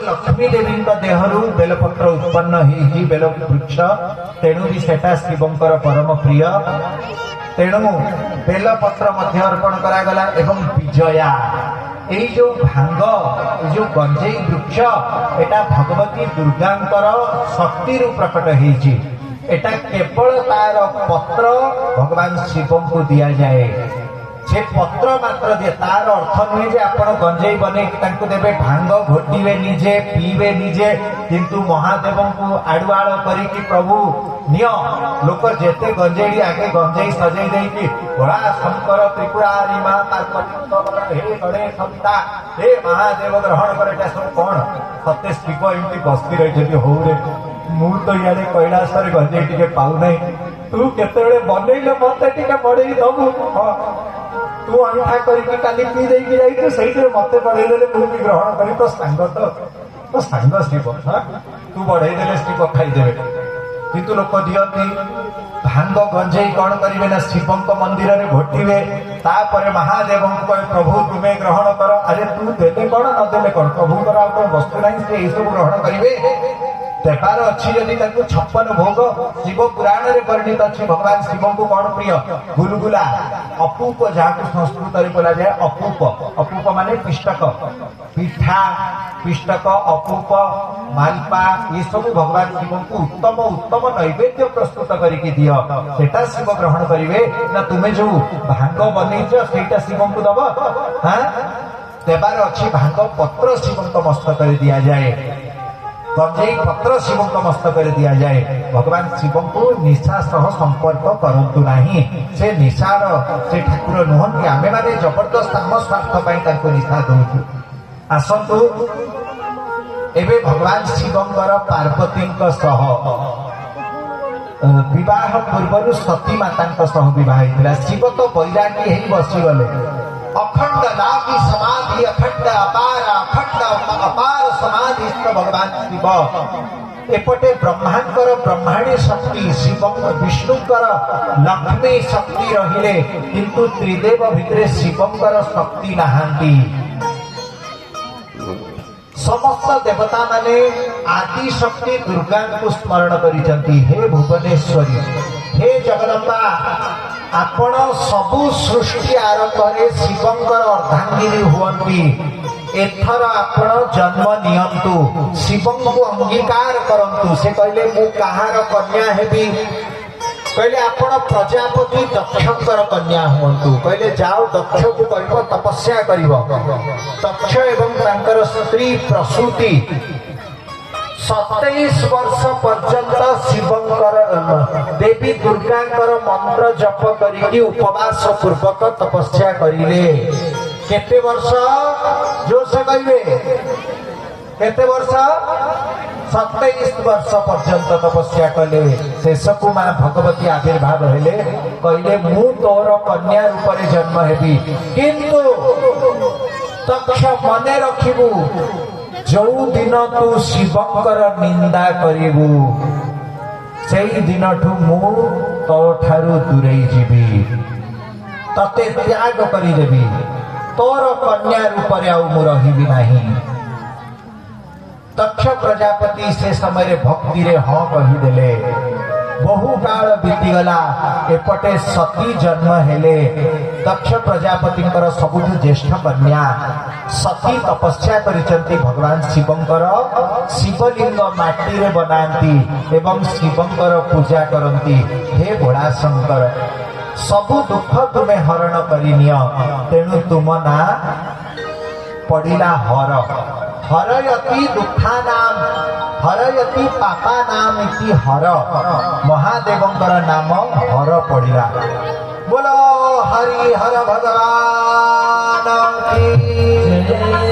लक्ष्मी देवी देहरु बेलपत्र उत्पन्न ही बेल वृक्ष तेणु भी सेटा शिवंकर परम प्रिय तेणु बेलपत्र अर्पण करागला एवं विजया यही जो भांग जो गंजेई वृक्ष एटा भगवती दुर्गांकर शक्ति प्रकट होइछि एटा केवल तार पत्र भगवान शिव को दिया जाए से पत्र मात्र दिए तार अर्थ नुहे जे आपण गंजेई बने देवे भांग घोटिवे निजे पीवे निजे किंतु महादेव को आड़ुआड़ करी प्रभु निय लोक जेते गंजेई आगे गंजेई सजई देकी भोला शंकर त्रिपुरारी मां पार्वती हे गणेश सत्ता हे महादेव ग्रहण करे सब कौन सत्य शिव एमती बस्ती रही हो रे मु तो इे कैलाश गंजेई टिके पाऊ नहीं तू केते बनइले मत टिके बढ़ई दबु तू अंठा करके काली पी देकी जाइए से मत बढ़ईदे मुझे ग्रहण करी तो सांग शिव तू बढ़ईदे शिव खाईदे किंतु लोक दियती भांग गंजेई कौन करेंगे ना शिव मंदिर में घोटे तापर महादेव प्रभु तुम्हें ग्रहण कर अरे तू देले कौन नदेले कौन प्रभु कौन वस्तु ना से सब ग्रहण करेंगे देखार अच्छी यदि 56 भोग शिव पुराण रे वर्णित अच्छी भगवान शिव को कौन प्रिय गुलगुला अपूप जहाँ संस्कृत में बोला जाए अपूप माने पिष्टक पिठा पिष्टक अपूप मालपा ये सब भगवान शिव को उत्तम उत्तम नैवेद्य प्रस्तुत करके दियो सेटा शिव ग्रहण करेंगे ना तुम्हें जो भांग बनईच सेटा शिव को दब हाँ देवार अच्छी भांग पत्र शिव मस्तक दि जाए गंजेई पत्र शिव मस्तक दिया जाए भगवान शिव को निशा सह संपर्क करंतु नाही से निशार से ठाकुर नुहंती आमे माने जबरदस्त आम स्वार्थ निशा दौचु आसतु एबे भगवान शिवंकर पार्वती सह विवाह पूर्व सती माता सह विवाह शिव तो बैरागी ही बसीगले अखंड नाभि समाधि अखंड अपार समाधि भगवान शिव एपटे ब्रह्मांकर ब्रह्मांडी शक्ति शिव विष्णुकर लक्ष्मी शक्ति रहिले किंतु त्रिदेव भितरे शिवंकर शक्ति नहांती समस्त देवता माने आदि शक्ति दुर्गा को स्मरण करिसंती हे भुवनेश्वरी हे जगदम्बा आपण सबु सृष्टि आरंभ शिवंकर अर्धांगिनी हुअंती एथर आपण जन्म नियंतु शिवं को अंगीकार करंतु से कहले मु कहार कन्या हेबी कहले आपण प्रजापति दक्षकर कन्या हुअंतु कहले जाओ दक्ष को कहबो तपस्या करिवो दक्ष एवं तांकर स्त्री प्रसूति 27 वर्ष पर्यंत शिवंकर देवी दुर्गांकर मंत्र जप करी उपवास पूर्वक तपस्या करिले केते वर्ष जो से कहबे केते वर्ष 27 वर्ष पर्यंत तपस्या कले शेषकु मां भगवती आविर्भाव हेले कहले मु तोर कन्या रूप में जन्म हेबी किंतु तक्ष मने रखिबु जो दिन तू शिवंकर निंदा करिबु से दिन ठू मु तो ठारू दूरे जीवी तते त्याग करिदेबी तोर कन्या रूप में आउ मु रहिबी नाही दक्ष प्रजापति से समय भक्ति रे हाँ कहीदेले बहु काल बीतीगला एपटे सती जन्म हेले दक्ष प्रजापति सबुठु ज्येष्ठ कन्या सती तपस्या करिसंती भगवान शिवंकर शिवलिंग माटी रे बनाती एवं शिवंकर पूजा करती हे भोला शंकर सबु दुख तुम्हें हरण करिनिय तेणु तुम ना पड़िला हर हरयति दुखानाम हरयति पापानाम इति हर महादेवंकर नाम हर पड़िला बोलो हरि हर भगवान की